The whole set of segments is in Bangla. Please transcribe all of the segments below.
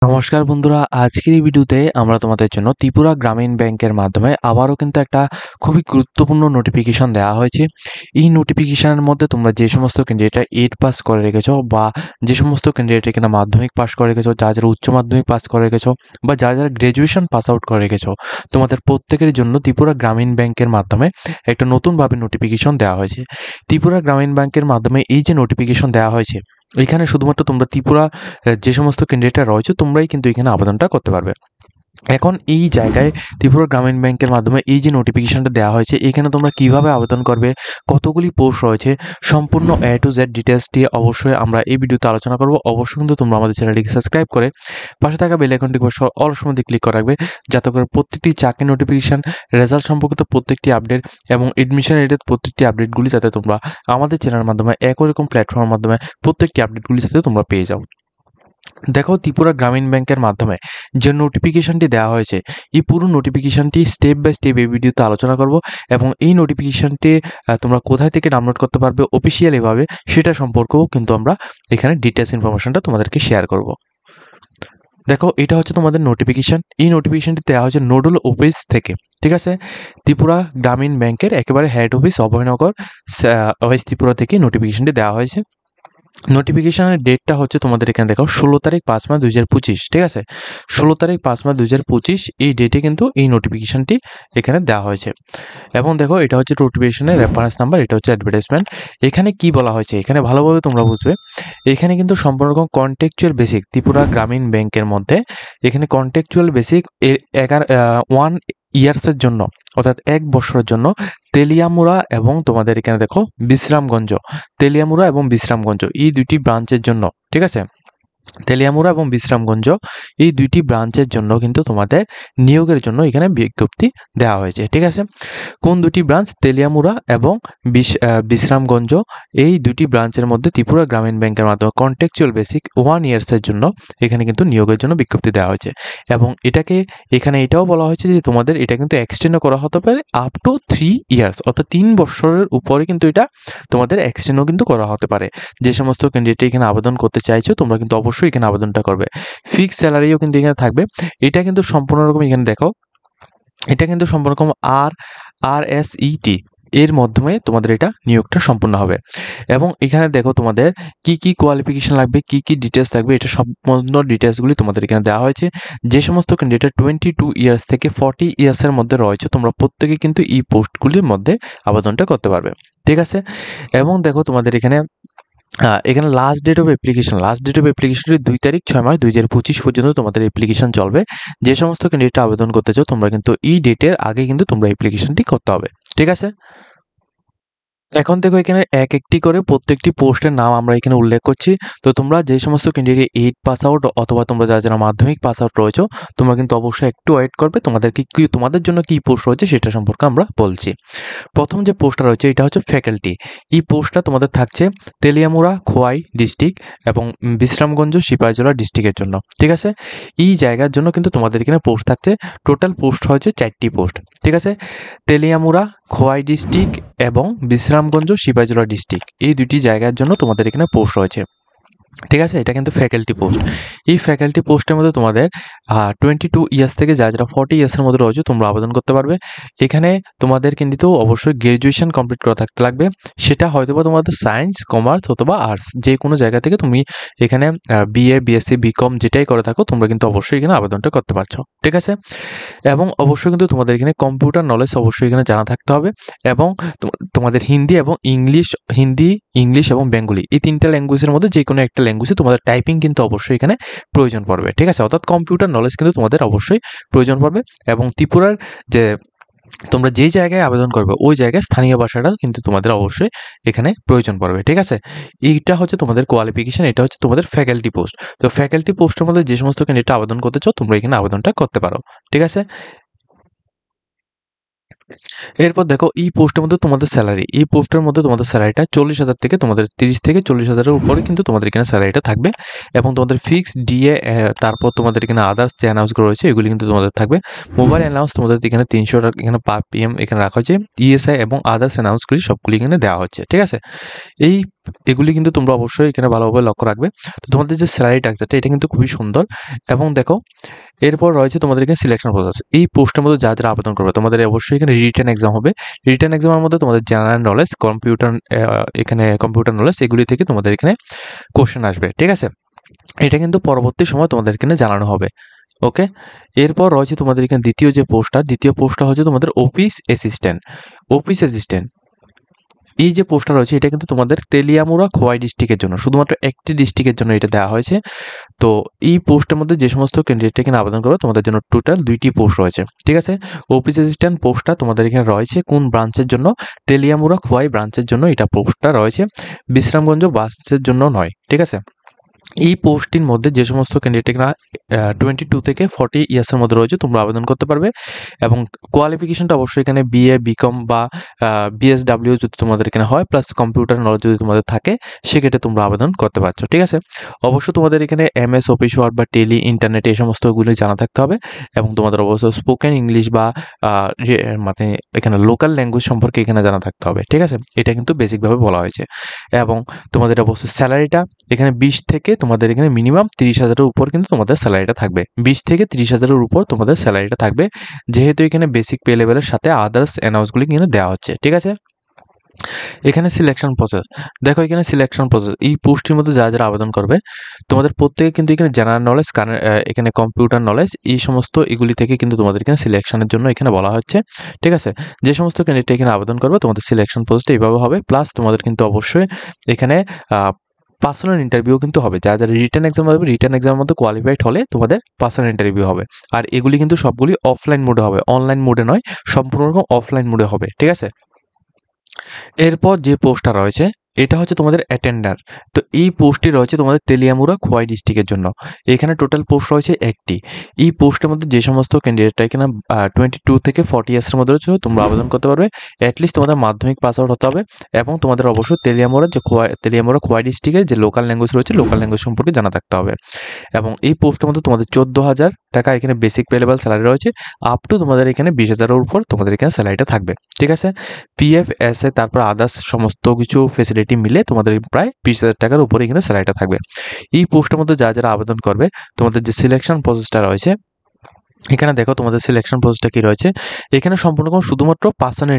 নমস্কার বন্ধুরা, আজকের এই ভিডিওতে আমরা তোমাদের জন্য ত্রিপুরা গ্রামীণ ব্যাংকের মাধ্যমে আবারও কিন্তু একটা খুবই গুরুত্বপূর্ণ নোটিফিকেশন দেওয়া হয়েছে। এই নোটিফিকেশনের মধ্যে তোমরা যে সমস্ত ক্যান্ডিডেটরা 8 পাস করে রেখেছো বা যে সমস্ত ক্যান্ডিডেট এখানে মাধ্যমিক পাস করে রেখেছো, যারা উচ্চ মাধ্যমিক পাস করে রেখেছো বা যারা গ্র্যাজুয়েশন পাস আউট করে রেখেছো, তোমাদের প্রত্যেকের জন্য ত্রিপুরা গ্রামীণ ব্যাংকের মাধ্যমে একটা নতুনভাবে নোটিফিকেশন দেওয়া হয়েছে। ত্রিপুরা গ্রামীণ ব্যাংকের মাধ্যমে এই যে নোটিফিকেশন দেওয়া হয়েছে, এখানে শুধুমাত্র তোমরা ত্রিপুরা যে সমস্ত ক্যান্ডিডেটরা রয়েছে তোমরাই কিন্তু এখানে আবেদনটা করতে পারবে। এখন এই জায়গায় ত্রিপুরা গ্রামীণ ব্যাংকের মাধ্যমে এই যে নোটিফিকেশনটা দেওয়া হয়েছে, এখানে তোমরা কিভাবে আবেদন করবে, কতগুলি পোস্ট রয়েছে, সম্পূর্ণ A to Z ডিটেলসটি অবশ্যই আমরা এই ভিডিওতে আলোচনা করব। অবশ্যই কিন্তু তোমরা আমাদের চ্যানেলটিকে সাবস্ক্রাইব করে পাশে থাকা বেল আইকনটি অল সময় ক্লিক করে রাখবে, যাতে করে প্রত্যেকটি চাকরি নোটিফিকেশন, রেজাল্ট সম্পর্কিত প্রত্যেকটি আপডেট এবং এডমিশন রিলেটেড প্রত্যেকটি আপডেটগুলি যাতে তোমরা আমাদের চ্যানেলের মাধ্যমে একই রকম প্ল্যাটফর্মের মাধ্যমে প্রত্যেকটি আপডেটগুলি যাতে তোমরা পেয়ে যাও। দেখো, ত্রিপুরা গ্রামীণ ব্যাংকের মাধ্যমে যে নোটিফিকেশনটি দেওয়া হয়েছে, এই পুরো নোটিফিকেশনটি স্টেপ বাই স্টেপ এই ভিডিওতে আলোচনা করব এবং এই নোটিফিকেশনটি তোমরা কোথায় থেকে ডাউনলোড করতে পারবে অফিসিয়ালিভাবে সেটা সম্পর্কেও কিন্তু আমরা এখানে ডিটেলস ইনফরমেশনটা তোমাদেরকে শেয়ার করব। দেখো, এটা হচ্ছে তোমাদের নোটিফিকেশন। এই নোটিফিকেশনটি দেওয়া হয়েছে নোডাল অফিস থেকে, ঠিক আছে? ত্রিপুরা গ্রামীণ ব্যাংকের একেবারে head office Abhaynagar West Tripura থেকে নোটিফিকেশনটি দেওয়া হয়েছে। নোটিফিকেশনের ডেটটা হচ্ছে তোমাদের এখানে দেখো 16 তারিখ 5 মাস 2025, ঠিক আছে? 16 তারিখ 5 মাস 2025 এই ডেটে কিন্তু এই নোটিফিকেশনটি এখানে দেওয়া হয়েছে। এবং দেখো, এটা হচ্ছে নোটিফিকেশনের রেফারেন্স নাম্বার, এটা হচ্ছে অ্যাডভার্টাইজমেন্ট। এখানে কি বলা হয়েছে এখানে ভালোভাবে তোমরা বুঝবে। এখানে কিন্তু সম্পূর্ণ রকম কন্টেকচুয়াল বেসিক ত্রিপুরা গ্রামীণ ব্যাংকের মধ্যে এখানে কন্টেকচুয়াল বেসিক 1 ইয়ার্সের জন্য, অর্থাৎ 1 বছরের জন্য তেলিয়ামুড়া এবং তোমাদের এখানে দেখো বিশ্রামগঞ্জ, তেলিয়ামুড়া এবং বিশ্রামগঞ্জ এই দুইটি ব্রাঞ্চের জন্য, ঠিক আছে? তেলিয়ামুড়া এবং বিশ্রামগঞ্জ এই দুইটি ব্রাঞ্চের জন্য কিন্তু তোমাদের নিয়োগের জন্য এখানে বিজ্ঞপ্তি দেওয়া হয়েছে, ঠিক আছে? কোন দুটি ব্রাঞ্চ? তেলিয়ামুড়া এবং বিশ্রামগঞ্জ এই দুটি ব্রাঞ্চের মধ্যে ত্রিপুরা গ্রামীণ ব্যাংকের মাধ্যমে কন্টেকচুয়াল বেসিক 1 ইয়ার্সের জন্য এখানে কিন্তু নিয়োগের জন্য বিজ্ঞপ্তি দেওয়া হয়েছে। এবং এটাকে এখানে এটাও বলা হয়েছে যে তোমাদের এটা কিন্তু এক্সটেন্ডও করা হতে পারে আপ টু 3 ইয়ার্স, অর্থাৎ 3 বছরের উপরে কিন্তু এটা তোমাদের এক্সটেন্ডও কিন্তু করা হতে পারে। যে সমস্ত ক্যান্ডিডেট এখানে আবেদন করতে চাইছো তোমরা কিন্তু অবশ্যই এখানে আবেদনটা করবে। ফিক্সড স্যালারিও কিন্তু এখানে থাকবে। এটা কিন্তু সম্পূর্ণ রকম এখানে দেখো, এটা কিন্তু সম্পূর্ণ রকম RSET এর মাধ্যমে তোমাদের এটা নিয়োগটা সম্পূর্ণ হবে। এবং এখানে দেখো তোমাদের কি কি কোয়ালিফিকেশন লাগবে, কি কি ডিটেলস লাগবে, এটা সম্পূর্ণ ডিটেলসগুলি তোমাদের এখানে দেওয়া হয়েছে। যে সমস্ত ক্যান্ডিডেট 22 ইয়ার্স থেকে 40 ইয়ার্সের মধ্যে রয়েছে তোমরা প্রত্যেকে কিন্তু এই পোস্টগুলির মধ্যে আবেদনটা করতে পারবে, ঠিক আছে? এবং দেখো তোমাদের এখানে এখানে লাস্ট ডেট অফ অ্যাপ্লিকেশনটি 2 তারিখ 6 মাস 2025 পর্যন্ত তোমাদের অ্যাপ্লিকেশন চলবে। যে সমস্ত ক্যান্ডিডেট আবেদন করতে চাও তোমরা কিন্তু এই ডেটের আগে কিন্তু তোমরা অ্যাপ্লিকেশনটি করতে হবে, ঠিক আছে? এখন দেখো, এখানে এক একটি করে প্রত্যেকটি পোস্টের নাম আমরা এখানে উল্লেখ করছি। তো তোমরা যে সমস্ত ক্যান্ডিডেট 8 পাস আউট অথবা তোমরা যারা মাধ্যমিক পাস আউট রয়েছো তোমরা কিন্তু অবশ্যই একটু ওয়েট করবে। তোমাদের জন্য কি পোস্ট রয়েছে সেটা সম্পর্কে আমরা বলছি। প্রথম যে পোস্টটা রয়েছে এটা হচ্ছে ফ্যাকাল্টি। এই পোস্টটা তোমাদের থাকছে তেলিয়ামুড়া, খোয়াই ডিস্ট্রিক্ট এবং বিশ্রামগঞ্জ, সিপাহীজলা ডিস্ট্রিক্টের জন্য, ঠিক আছে? এই জায়গার জন্য কিন্তু তোমাদের এখানে পোস্ট থাকছে। টোটাল পোস্ট হয়েছে 4টি পোস্ট, ঠিক আছে? তেলিয়ামুড়া, খোয়াই ডিস্ট্রিক্ট এবং বিশ্রামগঞ্জ, সিপাহীজলা ডিস্ট্রিক্ট এই দুটি জায়গার জন্য তোমাদের এখানে পোস্ট রয়েছে, ঠিক আছে? এটা কিন্তু ফ্যাকাল্টি পোস্ট। এই ফ্যাকাল্টি পোস্টের মধ্যে তোমাদের 22 ইয়ার্স থেকে যারা 40 ইয়ার্সের মধ্যে রয়েছে তোমরা আবেদন করতে পারবে। এখানে তোমাদের কিন্তু অবশ্যই গ্র্যাজুয়েশন কমপ্লিট করা থাকতে লাগবে। সেটা হয়তোবা তোমাদের সায়েন্স, কমার্স অথবা আর্টস যে কোনো জায়গা থেকে তুমি এখানে BA, BSc, BCom যেটাই করে থাকো তোমরা কিন্তু অবশ্যই এখানে আবেদনটা করতে পারছো, ঠিক আছে? এবং অবশ্যই কিন্তু তোমাদের এখানে কম্পিউটার নলেজ অবশ্যই এখানে জানা থাকতে হবে। এবং তোমাদের হিন্দি ইংলিশ এবং বেঙ্গলি এই 3টা ল্যাঙ্গুয়েজের মধ্যে যে কোনো একটা ল্যাঙ্গুয়েজে তোমাদের টাইপিং কিন্তু অবশ্যই এখানে প্রয়োজন পড়বে, ঠিক আছে? অর্থাৎ কম্পিউটার নলেজ কিন্তু তোমাদের অবশ্যই প্রয়োজন পড়বে। এবং ত্রিপুরার যে তোমরা যেই জায়গায় আবেদন করবে ওই জায়গায় স্থানীয় ভাষাটা কিন্তু তোমাদের অবশ্যই এখানে প্রয়োজন পড়বে, ঠিক আছে? এইটা হচ্ছে তোমাদের কোয়ালিফিকেশন, এটা হচ্ছে তোমাদের ফ্যাকাল্টি পোস্ট। তো ফ্যাকাল্টি পোস্টের মধ্যে যে সমস্ত ক্যান্ডিডেট আবেদন করতে চাও তোমরা এখানে আবেদনটা করতে পারো, ঠিক আছে? এরপর দেখো এই পোস্টের মধ্যে তোমাদের স্যালারি, এই পোস্টের মধ্যে তোমাদের স্যালারিটা 40,000 থেকে তোমাদের 30 থেকে 40,000 এর উপরে কিন্তু তোমাদের এখানে স্যালারিটা থাকবে এবং তোমাদের ফিক্সড ডিএ, তারপর তোমাদের এখানে আদার্স যে অ্যানাউন্সগুলো রয়েছে এগুলি কিন্তু তোমাদের থাকবে। মোবাইল অ্যানাউন্স তোমাদের এখানে 300 টাকা এখানে পার পিএম এখানে রাখা হয়েছে। ইএসআই এবং আদার্স অ্যানাউন্সগুলি সবগুলি এখানে দেওয়া হচ্ছে, ঠিক আছে। এগুলি কিন্তু তোমরা অবশ্যই এখানে ভালোভাবে লক্ষ্য রাখবে। তো তোমাদের যে স্যালারি স্ট্রাকচারটা এটা কিন্তু খুবই সুন্দর। এবং দেখো এরপর রয়েছে তোমাদের এখানে সিলেকশন প্রসেস। এই পোস্টের মধ্যে যারা আবেদন করবে তোমাদের অবশ্যই এখানে রিটেন এক্সাম হবে। রিটেন এক্সামের মধ্যে তোমাদের জেনারেল নলেজ, কম্পিউটার নলেজ এগুলি থেকে তোমাদের এখানে কোশ্চেন আসবে, ঠিক আছে। এটা কিন্তু পরবর্তী সময় তোমাদের এখানে জানানো হবে। ওকে, এরপর রয়েছে তোমাদের এখানে দ্বিতীয় পোস্টটা হচ্ছে তোমাদের অফিস অ্যাসিস্ট্যান্ট। এই যে পোস্টটা রয়েছে এটা কিন্তু তোমাদের তেলিয়ামুড়া খোয়াই ডিস্ট্রিক্টের জন্য, শুধুমাত্র একটি ডিস্ট্রিক্টের জন্য এটা দেওয়া হয়েছে। তো এই পোস্টের মধ্যে যে সমস্ত ক্যান্ডিডেট এখানে আবেদন করবে তোমাদের জন্য টোটাল 2টি পোস্ট রয়েছে, ঠিক আছে। অফিস অ্যাসিস্ট্যান্ট পোস্টটা তোমাদের এখানে রয়েছে কোন ব্রাঞ্চের জন্য? তেলিয়ামুড়া খোয়াই ব্রাঞ্চের জন্য এটা পোস্টটা রয়েছে, বিশ্রামগঞ্জ ব্রাঞ্চের জন্য নয়, ঠিক আছে। এই পোস্টটির মধ্যে যে সমস্ত ক্যান্ডিডেটরা 22 থেকে 40 ইয়ার্সের মধ্যে রয়েছে তোমরা আবেদন করতে পারবে এবং কোয়ালিফিকেশনটা অবশ্যই এখানে বিএ, বিকম বা বিএসডাব্লিউ যদি তোমাদের এখানে হয়, প্লাস কম্পিউটার নলেজ যদি তোমাদের থাকে সেক্ষেত্রে তোমরা আবেদন করতে পারছো, ঠিক আছে। অবশ্য তোমাদের এখানে এমএস অফিস ওয়ার্ড বা টেলি, ইন্টারনেট এই সমস্তগুলি জানা থাকতে হবে এবং তোমাদের অবশ্য স্পোকেন ইংলিশ বা মানে এখানে লোকাল ল্যাঙ্গুয়েজ সম্পর্কে এখানে জানা থাকতে হবে, ঠিক আছে। এটা কিন্তু বেসিকভাবে বলা হয়েছে। এবং তোমাদের অবশ্য স্যালারিটা এখানে 20 থেকে তোমাদের এখানে মিনিমাম 30,000-এর উপর কিন্তু তোমাদের স্যালারিটা থাকবে। 20 থেকে 30,000-এর উপর তোমাদের স্যালারিটা থাকবে, যেহেতু এখানে বেসিক পে লেভেলের সাথে আদার্স অ্যানাউন্সগুলি কিন্তু দেওয়া হচ্ছে, ঠিক আছে। এখানে সিলেকশন প্রসেস, দেখো এখানে সিলেকশন প্রসেস এই পোস্টের মধ্যে যারা আবেদন করবে তোমাদের প্রত্যেকে কিন্তু এখানে জেনারেল নলেজ, এখানে কম্পিউটার নলেজ এই সমস্ত এগুলি থেকে কিন্তু তোমাদের এখানে সিলেকশনের জন্য এখানে বলা হচ্ছে, ঠিক আছে। যে সমস্ত ক্যান্ডিডেট এখানে আবেদন করবে তোমাদের সিলেকশন প্রসেসটা এইভাবে হবে। প্লাস তোমাদের কিন্তু অবশ্যই এখানে পার্সোনাল ইন্টারভিউ কিন্তু হবে। যারা রিটেন এক্সাম হবে, রিটেন এক্সামের মধ্যে কোয়ালিফাইড হলে তোমাদের পার্সোনাল ইন্টারভিউ হবে। আর এগুলি কিন্তু সবগুলি অফলাইন মোডে হবে, অনলাইন মোডে নয়, সম্পূর্ণ রকম অফলাইন মোডে হবে, ঠিক আছে। এরপর যে পোস্টটা রয়েছে এটা হচ্ছে তোমাদের অ্যাটেন্ডার। তো এই পোস্টটি রয়েছে তোমাদের তেলিয়ামুড়া খোয়াই ডিস্ট্রিক্টের জন্য। এখানে টোটাল পোস্ট রয়েছে একটি। এই পোস্টের মধ্যে যে সমস্ত ক্যান্ডিডেটরা এখানে 22 থেকে 40 ইয়ার্সের মধ্যে রয়েছে তোমরা আবেদন করতে পারবে। অ্যাটলিস্ট তোমাদের মাধ্যমিক পাস আউট হতে হবে এবং তোমাদের অবশ্যই তেলিয়ামুড়া খোয়াই ডিস্ট্রিক্টের যে লোকাল ল্যাঙ্গুয়েজ রয়েছে লোকাল ল্যাঙ্গুয়েজ সম্পর্কে জানা থাকতে হবে। এবং এই পোস্টের মধ্যে তোমাদের 14,000 টাকা এখানে বেসিক পে লেভেল স্যালারি রয়েছে, আপ টু তোমাদের এখানে 20,000-এর উপর তোমাদের এখানে স্যালারিটা থাকবে, ঠিক আছে। পিএফ, এসএ তারপর আদার্স সমস্ত কিছু ফেসিলিটি মিলে তোমাদের প্রায় 20,000 টাকার উপরে এখানে স্যালারিটা থাকবে। এই পোস্টের মধ্যে যারা আবেদন করবে তোমাদের যে সিলেকশন প্রসেসটা রয়েছে এখানে দেখো তোমাদের সিলেকশন প্রসেসটা কি রয়েছে। এখানে সম্পূর্ণ শুধুমাত্র পার্সোনাল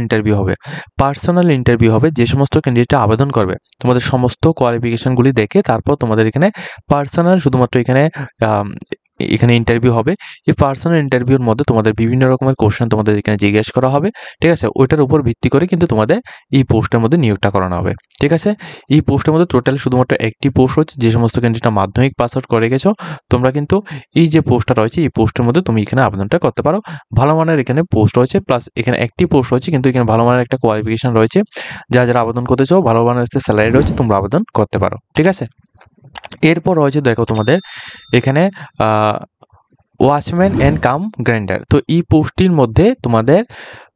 ইন্টারভিউ হবে। যে সমস্ত ক্যান্ডিডেটরা আবেদন করবে তোমাদের সমস্ত কোয়ালিফিকেশনগুলি দেখে তারপর তোমাদের এখানে পার্সোনাল শুধুমাত্র এখানে ইন্টারভিউ হবে। এই পার্সোনাল ইন্টারভিউর মধ্যে তোমাদের বিভিন্ন রকমের কোশ্চেন তোমাদের এখানে জিজ্ঞেস করা হবে, ঠিক আছে। ওইটার উপর ভিত্তি করে কিন্তু তোমাদের এই পোস্টের মধ্যে নিয়োগটা করানো হবে, ঠিক আছে। এই পোস্টের মধ্যে টোটাল শুধুমাত্র একটি পোস্ট হচ্ছে। যে সমস্ত ক্যান্ডিডেটরা মাধ্যমিক পাস আউট করে গেছো তোমরা কিন্তু এই যে পোস্টটা রয়েছে এই পোস্টের মধ্যে তুমি এখানে আবেদনটা করতে পারো। ভালো মানের এখানে পোস্ট রয়েছে, প্লাস এখানে একটি পোস্ট রয়েছে কিন্তু এখানে ভালো মানের একটা কোয়ালিফিকেশন রয়েছে। যারা আবেদন করতে চাও ভালো মানের স্যালারি রয়েছে তোমরা আবেদন করতে পারো, ঠিক আছে। এরপর রয়েছে দেখো তোমাদের এখানে ওয়াচম্যান অ্যান্ড কাম গ্রাইন্ডার। তো এই পোস্টটির মধ্যে তোমাদের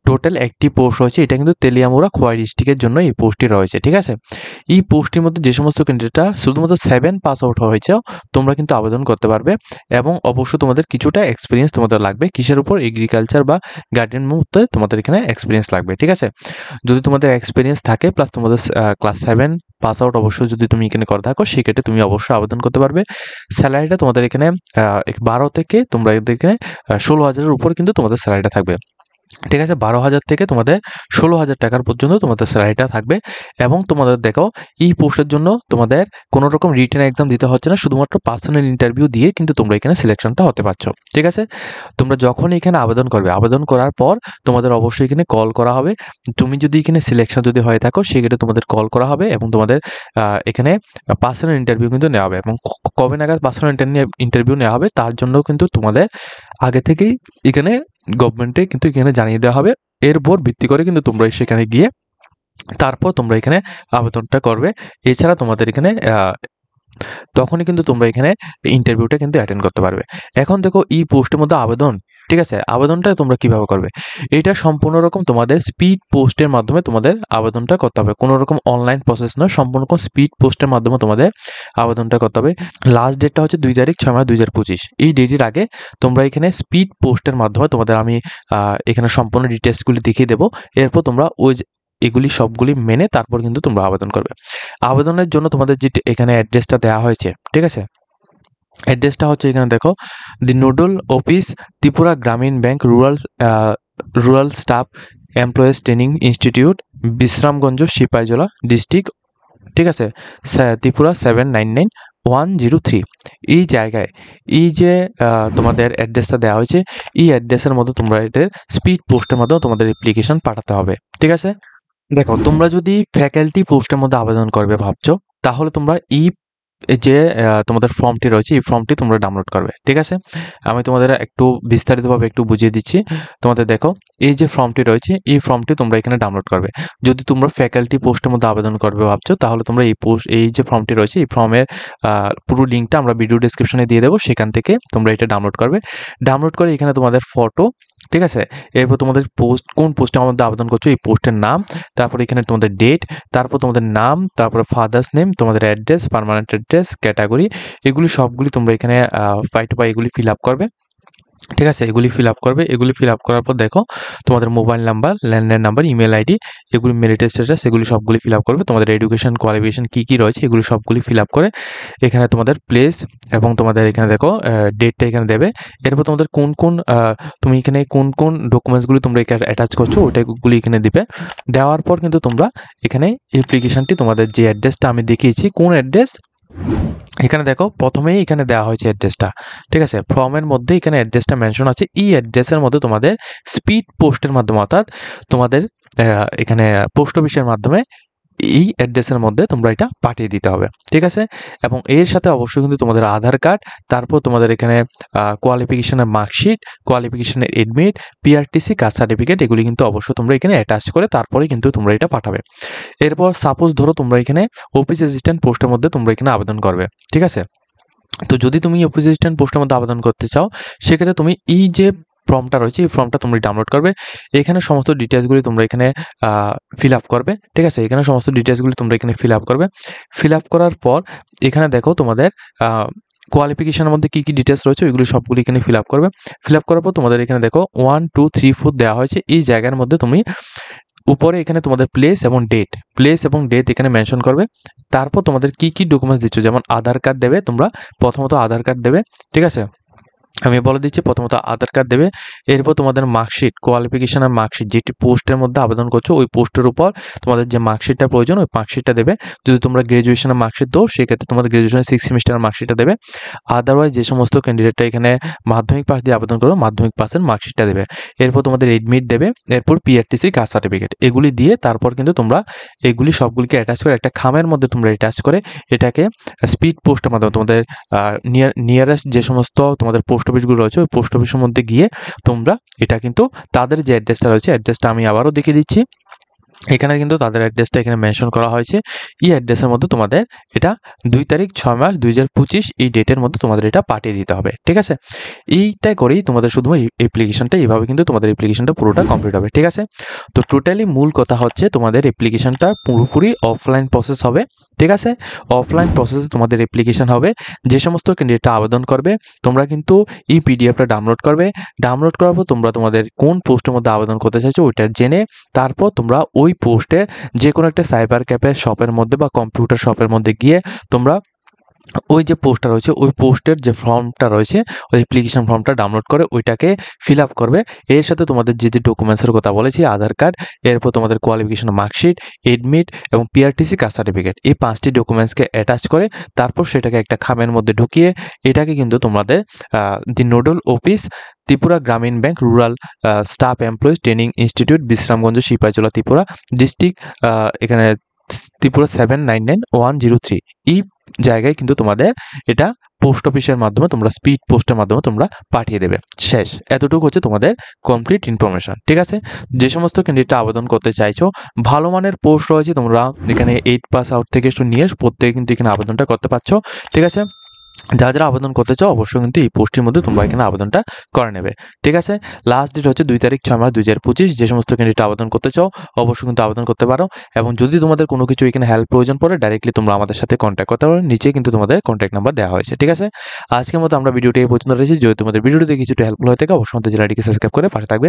টোটাল একটি পোস্ট রয়েছে। এটা কিন্তু তেলিয়ামুড়া খোয়াই ডিস্ট্রিক্টের জন্য এই পোস্টটি রয়েছে, ঠিক আছে। এই পোস্টটির মধ্যে যে সমস্ত ক্যান্ডিডেটরা শুধুমাত্র 7 পাস আউট হয়েছে তোমরা কিন্তু আবেদন করতে পারবে এবং অবশ্যই তোমাদের কিছুটা এক্সপিরিয়েন্স তোমাদের লাগবে। কিসের উপর? এগ্রিকালচার বা গার্ডেন মধ্যে তোমাদের এখানে এক্সপিরিয়েন্স লাগবে, ঠিক আছে। যদি তোমাদের এক্সপিরিয়েন্স থাকে প্লাস তোমাদের ক্লাস 7 পাস আউট অবশ্যই যদি তুমি এখানে করে থাকো সেক্ষেত্রে তুমি অবশ্যই আবেদন করতে পারবে। স্যালারিটা তোমাদের এখানে 12 থেকে তোমরা এখানে 16,000-এর উপর কিন্তু তোমাদের স্যালারিটা থাকবে, ঠিক আছে। 12,000 থেকে তোমাদের 16,000 টাকার পর্যন্ত তোমাদের স্যালারিটা থাকবে। এবং তোমাদের দেখো এই পোস্টের জন্য তোমাদের কোনো রকম রিটেন এক্সাম দিতে হচ্ছে না, শুধুমাত্র পার্সোনাল ইন্টারভিউ দিয়ে কিন্তু তোমরা এখানে সিলেকশনটা হতে পারছো, ঠিক আছে। তোমরা যখন এখানে আবেদন করবে আবেদন করার পর তোমাদের অবশ্যই এখানে কল করা হবে। তুমি যদি এখানে সিলেকশন যদি হয়ে থাকো সেক্ষেত্রে তোমাদের কল করা হবে এবং তোমাদের এখানে পার্সোনাল ইন্টারভিউ কিন্তু নেওয়া হবে। এবং কবে নাগাদ পার্সোনাল ইন্টারভিউ নেওয়া হবে তার জন্য কিন্তু তোমাদের আগে থেকেই এখানে গভর্নমেন্টে কিন্তু এখানে জানিয়ে দেওয়া হবে। এর উপর ভিত্তি করে কিন্তু তোমরা সেখানে গিয়ে তারপর তোমরা এখানে আবেদনটা করবে। এছাড়া তোমাদের এখানে তখনই কিন্তু তোমরা এখানে ইন্টারভিউটা কিন্তু অ্যাটেন্ড করতে পারবে। এখন দেখো এই পোস্টের মধ্যে আবেদন ঠিক আছে? আবেদনটা তোমরা কিভাবে করবে? এটা সম্পূর্ণ রকম তোমাদের স্পিড পোস্টের মাধ্যমে তোমাদের আবেদনটা করতে হবে। কোনো রকম অনলাইন প্রসেস নয়, সম্পূর্ণ রকম স্পিড পোস্টের মাধ্যমে তোমাদের আবেদনটা করতে হবে। লাস্ট ডেটটা হচ্ছে 2 তারিখ 6 মাস 2025। এই ডেটের আগে তোমরা এখানে স্পিড পোস্টের মাধ্যমে তোমাদের আমি এখানে সম্পূর্ণ ডিটেইলসগুলি দেখিয়ে দেবো। এরপর তোমরা এগুলি সবগুলি মেনে তারপর কিন্তু তোমরা আবেদন করবে। আবেদনের জন্য তোমাদের যে এখানে অ্যাড্রেসটা দেওয়া হয়েছে, ঠিক আছে? অ্যাড্রেসটা হচ্ছে এখানে দেখো, দি nodal office Tripura Gramin Bank rural staff employees training institute, Bishramganj, Sepahijala district, ঠিক আছে? ত্রিপুরা 799103। এই জায়গায় এই যে তোমাদের অ্যাড্রেসটা দেওয়া হয়েছে, এই অ্যাড্রেসের মধ্যে তোমরা এটার স্পিড পোস্টের মাধ্যমে তোমাদের অ্যাপ্লিকেশন পাঠাতে হবে, ঠিক আছে? দেখো, তোমরা যদি ফ্যাকাল্টি পোস্টের মধ্যে আবেদন করবে ভাবছো, তাহলে তোমরা এই যে তোমাদের ফর্মটি রয়েছে, এই ফর্মটি তোমরা ডাউনলোড করবে, ঠিক আছে? আমি তোমাদের একটু বিস্তারিতভাবে একটু বুঝিয়ে দিচ্ছি। তোমাদের দেখো, এই যে ফর্মটি রয়েছে, এই ফর্মটি তোমরা এখানে ডাউনলোড করবে। যদি তোমরা ফ্যাকাল্টি পোস্টের মধ্যে আবেদন করবে ভাবছো, তাহলে তোমরা এই যে ফর্মটি রয়েছে, এই ফর্মের পুরো লিঙ্কটা আমরা ভিডিও ডেসক্রিপশনে দিয়ে দেবো, সেখান থেকে তোমরা এটা ডাউনলোড করবে। ডাউনলোড করে এখানে তোমাদের ফটো, ঠিক আছে? এরপর তোমাদের কোন পোস্টের মধ্যে আবেদন করছো, এই পোস্টের নাম, তারপর এখানে তোমাদের ডেট, তারপর তোমাদের নাম, তারপরে ফাদার্স নেম, তোমাদের অ্যাড্রেস, পার্মানেন্ট অ্যাড্রেস, ক্যাটাগরি, এগুলি সবগুলি তোমরা এখানে পাই টু পাই এগুলি ফিল আপ করবে, ঠিক আছে? এগুলি ফিল আপ করবে। এগুলি ফিল আপ করার পর দেখো, তোমাদের mobile number, landline number, email ID, এগুলি মেরিট স্ট্যাটাস, এগুলি সবগুলি ফিল আপ করবে। তোমাদের এডুকেশন কোয়ালিফিকেশন কী রয়েছে, এগুলি সবগুলি ফিল আপ করে এখানে তোমাদের প্লেস এবং তোমাদের এখানে দেখো ডেটটা এখানে দেবে। এরপর তোমাদের তুমি এখানে কোন ডকুমেন্টসগুলি তোমরা এখানে অ্যাটাচ করছো, ওইটাগুলি এখানে দিবে। দেওয়ার পর কিন্তু তোমরা এখানে অ্যাপ্লিকেশনটি তোমাদের যে অ্যাড্রেসটা আমি দেখিয়েছি, কোন অ্যাড্রেস, এখানে দেখো প্রথমেই এখানে দেওয়া হয়েছে অ্যাড্রেসটা, ঠিক আছে? ফর্মের মধ্যে এখানে অ্যাড্রেসটা মেনশন আছে। এই অ্যাড্রেসের মধ্যে তোমাদের স্পিড পোস্টের মাধ্যমে, অর্থাৎ তোমাদের এখানে পোস্ট অফিসের মাধ্যমে এই অ্যাড্রেসের মধ্যে তোমরা এটা পাঠিয়ে দিতে হবে, ঠিক আছে? এবং এর সাথে অবশ্যই কিন্তু তোমাদের আধার কার্ড, তারপর তোমাদের এখানে কোয়ালিফিকেশনের মার্কশিট, কোয়ালিফিকেশনের এডমিট, পিআরটিসি, কাস্ট সার্টিফিকেট, এগুলি কিন্তু অবশ্যই তোমরা এখানে অ্যাটাচ করে তারপরে কিন্তু তোমরা এটা পাঠাবে। এরপর সাপোজ ধরো তোমরা এখানে অফিস অ্যাসিস্ট্যান্ট পোস্টের মধ্যে তোমরা এখানে আবেদন করবে, ঠিক আছে? তো যদি তুমি অফিস অ্যাসিস্ট্যান্ট পোস্টের মধ্যে আবেদন করতে চাও, সেক্ষেত্রে তুমি এই যে ফর্মটা রয়েছে, এই ফর্মটা তোমরা ডাউনলোড করবে। এখানে সমস্ত ডিটেলসগুলি তোমরা এখানে ফিল আপ করবে, ঠিক আছে? এখানে সমস্ত ডিটেলসগুলি তোমরা এখানে ফিল আপ করবে। ফিল আপ করার পর এখানে দেখো তোমাদের কোয়ালিফিকেশনের মধ্যে কী ডিটেলস রয়েছে, ওইগুলি সবগুলি এখানে ফিল আপ করবে। ফিল আপ করার পর তোমাদের এখানে দেখো 1 2 3 4 দেওয়া হয়েছে। এই জায়গার মধ্যে তুমি উপরে এখানে তোমাদের প্লেস এবং ডেট এখানে মেনশন করবে। তারপর তোমাদের কি ডকুমেন্টস দিচ্ছ, যেমন আধার কার্ড দেবে তোমরা, প্রথমত আধার কার্ড দেবে, ঠিক আছে? আমি বলে দিচ্ছি, প্রথমত আধার কার্ড দেবে। এরপর তোমাদের মার্কশিট, কোয়ালিফিকেশনের মার্কশিট, যেটি পোস্টের মধ্যে আবেদন করছো, ওই পোস্টের উপর তোমাদের যে মার্কশিটটা প্রয়োজন, ওই মার্কশিটটা দেবে। যদি তোমরা গ্র্যাজুয়েশনের মার্কশিট দাও, সেক্ষেত্রে তোমাদের গ্র্যাজুয়েশনের 6 সেমিস্টারের মার্কশিটটা দেবে। আদারওয়াইজ যে সমস্ত ক্যান্ডিডেটরা এখানে মাধ্যমিক পাস দিয়ে আবেদন করবে, মাধ্যমিক পাসের মার্কশিটটা দেবে। এরপর তোমাদের এডমিট দেবে, এরপর পিআরটিসি, কাস্ট সার্টিফিকেট, এগুলি দিয়ে তারপর কিন্তু তোমরা এগুলি সবগুলিকে অ্যাটাচ করে একটা খামের মধ্যে তোমরা অ্যাটাচ করে এটাকে স্পিড পোস্টের মাধ্যমে তোমাদের নিয়ারেস্ট যে সমস্ত তোমাদের পোস্ট অফিসগুলো রয়েছে, ওই পোস্ট অফিসের মধ্যে গিয়ে তোমরা এটা কিন্তু তাদের যে অ্যাড্রেসটা রয়েছে, অ্যাড্রেসটা আমি আবারও দেখিয়ে দিচ্ছি। এখানে কিন্তু তাদের অ্যাড্রেসটা এখানে মেনশন করা হয়েছে। এই অ্যাড্রেসের মধ্যে তোমাদের এটা 2 তারিখ 6 মাস 2025 এই ডেটের মধ্যে তোমাদের এটা পাঠিয়ে দিতে হবে, ঠিক আছে? এইটাই করেই তোমাদের শুধু অ্যাপ্লিকেশনটা, এইভাবে কিন্তু তোমাদের অ্যাপ্লিকেশনটা পুরোটা কমপ্লিট হবে, ঠিক আছে? তো টোটালি মূল কথা হচ্ছে তোমাদের অ্যাপ্লিকেশনটা পুরোপুরি অফলাইন প্রসেস হবে, ঠিক আছে? অফলাইন প্রসেসে তোমাদের অ্যাপ্লিকেশন হবে। যে সমস্ত ক্যান্ডিডেটরা আবেদন করবে, তোমরা কিন্তু এই পিডিএফটা ডাউনলোড করবে। ডাউনলোড করার পর তোমরা তোমাদের কোন পোস্টের মধ্যে আবেদন করতে চাইছো ওইটা জেনে তারপর তোমরা ওই পোস্টে যে কোনো একটা সাইবার ক্যাফে শপের মধ্যে বা কম্পিউটার শপের মধ্যে গিয়ে তোমরা ওই যে পোস্টটা রয়েছে, ওই পোস্টের যে ফর্মটা রয়েছে, ওই অ্যাপ্লিকেশন ফর্মটা ডাউনলোড করে ওইটাকে ফিল আপ করবে। এর সাথে তোমাদের যে ডকুমেন্টসের কথা বলেছি, আধার কার্ড, এরপর তোমাদের কোয়ালিফিকেশন মার্কশিট, এডমিট এবং পিআরটিসি, কাস্ট সার্টিফিকেট, এই 5টি ডকুমেন্টসকে অ্যাটাচ করে তারপর সেটাকে একটা খামের মধ্যে ঢুকিয়ে এটাকে কিন্তু তোমাদের দি nodal office Tripura Gramin Bank rural staff employees training institute, Bishramganj, Sepahijala, Tripura district, এখানে ত্রিপুরা 799103, এই জায়গায় কিন্তু তোমাদের এটা পোস্ট অফিসের মাধ্যমে তোমরা স্পিড পোস্টের মাধ্যমে তোমরা পাঠিয়ে দেবে। শেষ, এতটুকু হচ্ছে তোমাদের কমপ্লিট ইনফরমেশন, ঠিক আছে? যে সমস্ত ক্যান্ডিডেট আবেদন করতে চাইছো, ভালো মানের পোস্ট রয়েছে, তোমরা এখানে 8 পাস আউট থেকে নিয়ে প্রত্যেকে কিন্তু এখানে আবেদনটা করতে পারছো, ঠিক আছে? যারা যারা আবেদন করতে চাও অবশ্যই কিন্তু এই পোস্টের মধ্যে তোমরা এখানে আবেদনটা করে নেবে। ঠিক আছে? লাস্ট ডেট হচ্ছে 2 তারিখ 6 মাস 2025। যে সমস্ত ক্যান্ডিডেট আবেদন করতে চাও অবশ্যই কিন্তু আবেদন করতে পারো এবং যদি তোমাদের কোনো কিছু এখানে হেল্প প্রয়োজন পড়ে ডাইরেক্টলি তোমরা আমাদের সাথে কন্ট্যাক্ট করতে পারো। নিচে কিন্তু তোমাদের কন্ট্যাক্ট নাম্বার দেওয়া হয়েছে। ঠিক আছে? আজকের মতো আমরা ভিডিওটি এই পর্যন্ত রেখেছি। যদি তোমাদের ভিডিওটিতে কিছুটা হেল্পফুল হয়ে থাকে অবশ্যই আমাদের চ্যানেলটিকে সাবস্ক্রাইব করে পাশে থাকবে।